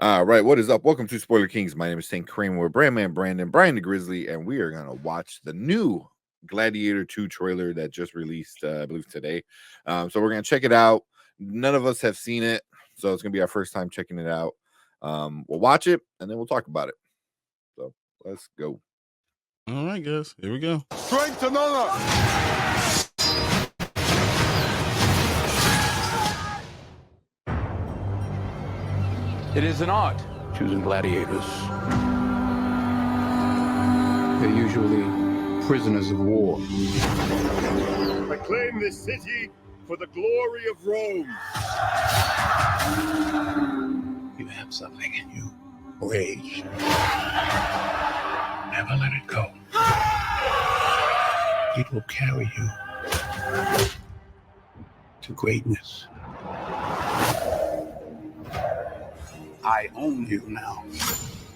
All right, what is up? Welcome to Spoiler Kings. My name is St. Kramer with Brandman Brandon, Brian the Grizzly, and we are going to watch the new Gladiator 2 trailer that just released, I believe, today. So we're going to check it out. None of us have seen it, so it's going to be our first time checking it out. We'll watch it, and then we'll talk about it. So let's go. All right, guys, here we go. Strength and honor! It is an art, choosing gladiators. They're usually prisoners of war. Reclaim this city for the glory of Rome. You have something in you. Rage. Never let it go. It will carry you to greatness. I own you now.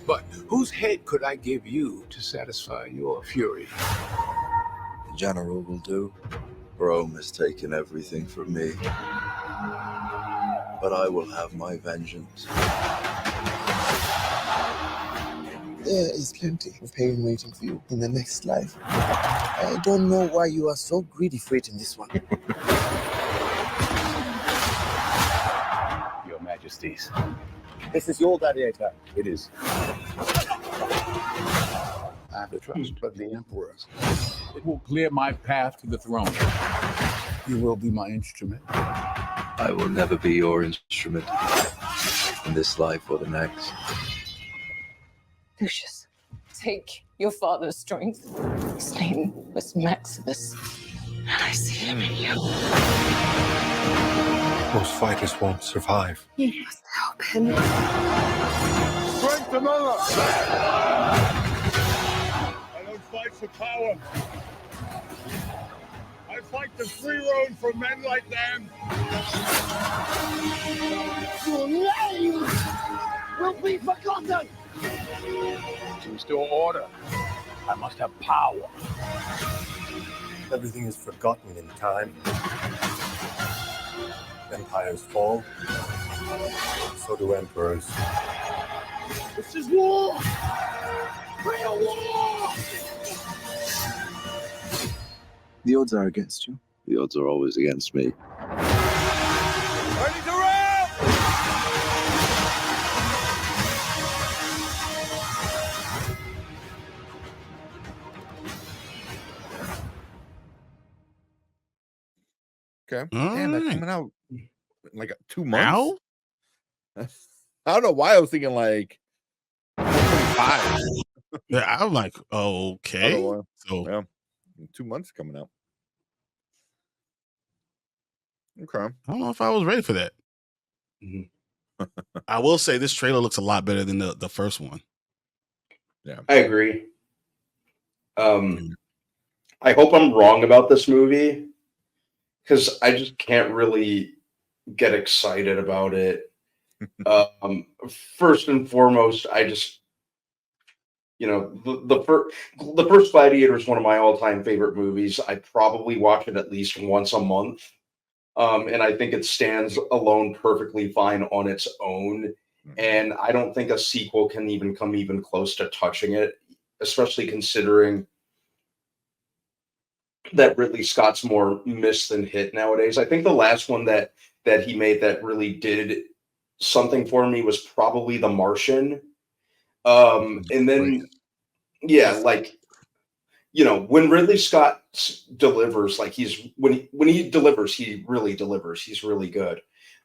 But whose head could I give you to satisfy your fury? The general will do. Rome has taken everything from me. But I will have my vengeance. There is plenty of pain waiting for you in the next life. I don't know why you are so greedy for it in this one. Your Majesties. This is your gladiator. It is. I have the trust of the Emperor's. It will clear my path to the throne. You will be my instrument. I will never be your instrument in this life or the next. Lucius, take your father's strength. His name was Maximus, and I see him in you. Most fighters won't survive. You must help him. Strength and honor! I don't fight for power. I fight to free Rome from men like them. Your name will be forgotten! To restore order, I must have power. Everything is forgotten in time. Empires fall, so do emperors. This is war! Real war! The odds are against you. The odds are always against me. Ready to roll! Okay. All Damn, that's right. coming out in like 2 months. I don't know why I was thinking like 25. Yeah, I'm like, I don't okay. know why. So Yeah, 2 months coming out. Okay. I don't know if I was ready for that. I will say this trailer looks a lot better than the first one. I agree. I hope I'm wrong about this movie because I just can't really get excited about it. First and foremost, I just, the first Gladiator is one of my all-time favorite movies. I probably watch it at least once a month. And I think it stands alone perfectly fine on its own. And I don't think a sequel can even come even close to touching it, especially considering that Ridley Scott's more miss than hit nowadays. I think the last one that he made that really did something for me was probably The Martian. And then, when Ridley Scott delivers, like when he delivers, he really delivers. He's really good.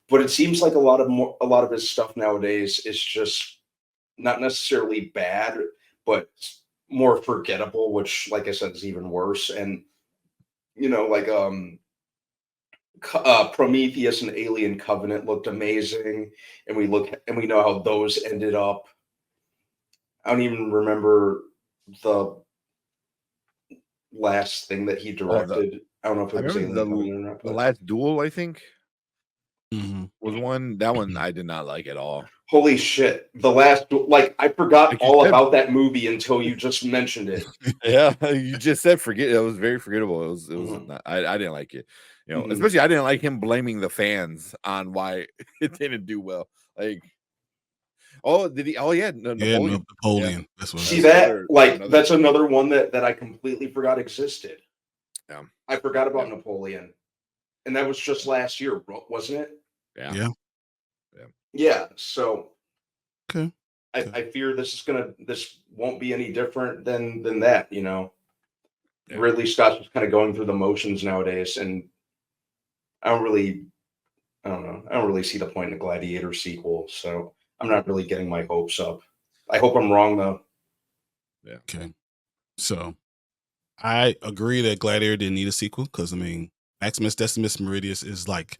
But it seems like a lot of his stuff nowadays is just not necessarily bad, but more forgettable, which, like I said, is even worse. And Prometheus and Alien Covenant looked amazing, and we know how those ended up. I don't even remember the last thing that he directed. I don't know if it was Alien Covenant or not. The Last Duel, I think, was one. That one I did not like at all. Holy shit! I forgot all about that movie until you just mentioned it. Yeah, you just said forget. It was very forgettable. It was not, I didn't like it. Especially I didn't like him blaming the fans on why it didn't do well. Like, Oh, did he? Oh, yeah, Napoleon. Napoleon. That's what. See that? Another- Like another- that's another one that I completely forgot existed. Yeah. I forgot about Yeah. Napoleon, and that was just last year, wasn't it? Yeah. Yeah. Yeah. So Okay. I fear this won't be any different than that. You know, Yeah. Ridley Scott's just kind of going through the motions nowadays, and I don't know. I don't really see the point in a Gladiator sequel, so I'm not really getting my hopes up. I hope I'm wrong though. Yeah. Okay. So I agree that Gladiator didn't need a sequel because I mean Maximus Decimus Meridius is like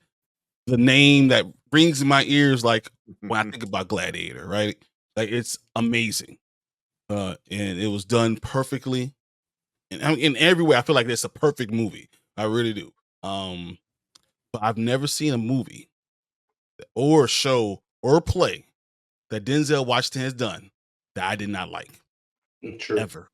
the name that rings in my ears like when I think about Gladiator, right? Like it's amazing. And it was done perfectly. And I mean, in every way, I feel like it's a perfect movie. I really do. But I've never seen a movie or show or play that Denzel Washington has done that I did not like. True. Ever.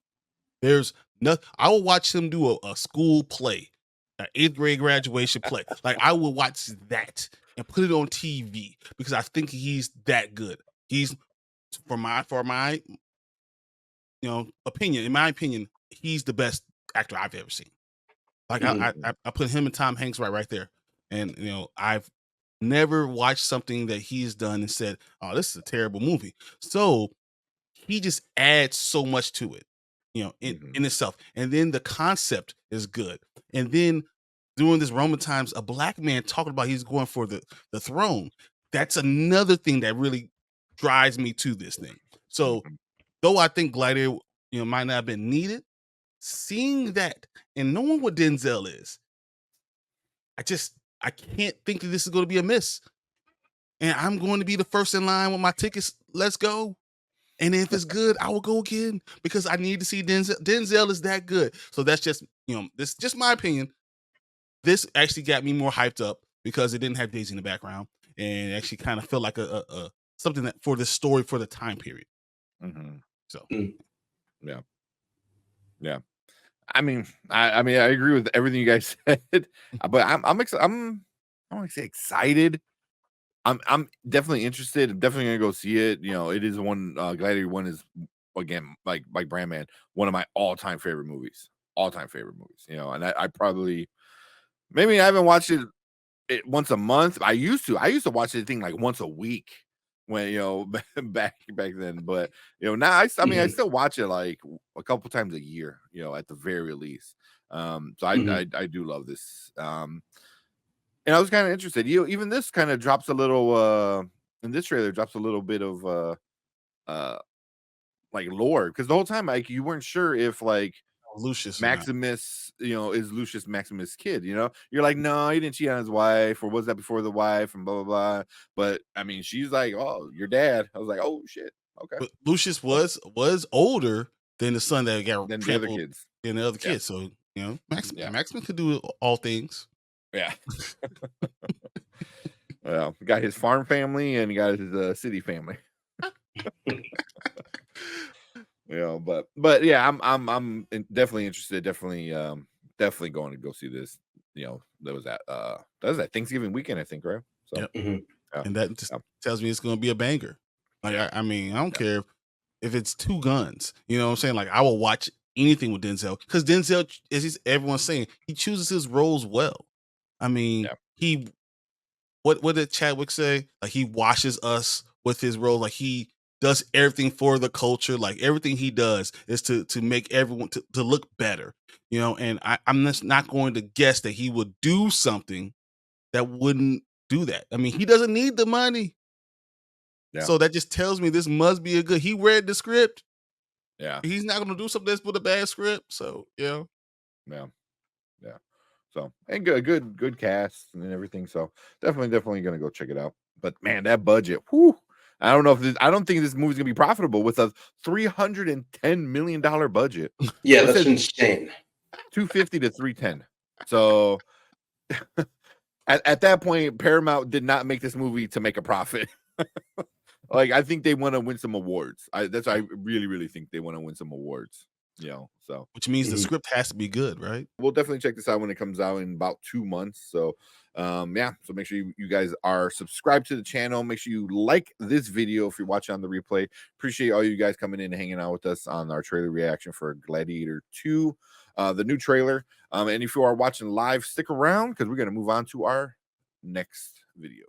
There's nothing. I will watch him do a school play, an 8th grade graduation play. Like I will watch that and put it on TV because I think he's that good. He's for my opinion. In my opinion, he's the best actor I've ever seen. Like I put him and Tom Hanks right there, and I've never watched something that he's done and said, "Oh, this is a terrible movie." So he just adds so much to it, in itself. And then the concept is good. And then during this Roman times, a black man talking about he's going for the throne. That's another thing that really drives me to this thing. So though I think Gladiator, might not have been needed, seeing that and knowing what Denzel is, I can't think that this is going to be a miss. And I'm going to be the first in line with my tickets. Let's go. And if it's good, I will go again because I need to see Denzel. Denzel is that good. So that's just, this is just my opinion. This actually got me more hyped up because it didn't have Daisy in the background and it actually kind of felt like a something that for this story for the time period. So, yeah. I mean, I agree with everything you guys said, but I'm I don't want to say excited. I'm definitely interested. I'm definitely gonna go see it. It is one Gladiator 1 is again like Brandman, one of my all-time favorite movies. And I probably maybe I haven't watched it once a month. I used to watch the thing like once a week when back then. But now I still watch it like a couple times a year, at the very least. So I do love this. And I was kind of interested. Even this kind of drops a little in this trailer drops a little bit of like lore because the whole time like you weren't sure if like Lucius Maximus, is Lucius Maximus' kid, You're like, no, he didn't cheat on his wife, or was that before the wife, and blah blah blah. But I mean, she's like, oh, your dad. I was like, oh shit, okay. But Lucius was older than the son that got Than the other trampled kids. and the other kids. So Maximus could do all things. Yeah. Well, he got his farm family and he got his city family. But yeah, I'm definitely interested. Definitely going to go see this. That was at Thanksgiving weekend, I think, right? So, And that just tells me it's going to be a banger. Like I mean, I don't care if it's two guns. You know what I'm saying? Like I will watch anything with Denzel because Denzel, as everyone's saying, he chooses his roles well. I mean, what did Chadwick say? Like he washes us with his role. Like he does everything for the culture. Like everything he does is to make everyone to look better. And I'm just not going to guess that he would do something that wouldn't do that. I mean, he doesn't need the money. Yeah. So that just tells me this must be a good. He read the script. Yeah. He's not going to do something that's with a bad script. So Yeah. So and good cast and everything. So definitely gonna go check it out. But man, that budget, whew, I don't think this movie's gonna be profitable with a $310 million budget. Yeah, that's insane. 250 to 310. So at that point, Paramount did not make this movie to make a profit. Like I think they want to win some awards. I really think they want to win some awards. you know, so which means the Mhm. script has to be good, right? we'll definitely check this out when it comes out in about 2 months. So yeah, so make sure you guys are subscribed to the channel. Make sure you like this video if you're watching on the replay. Appreciate all you guys coming in and hanging out with us on our trailer reaction for Gladiator 2, the new trailer. And if you are watching live, stick around because we're going to move on to our next video.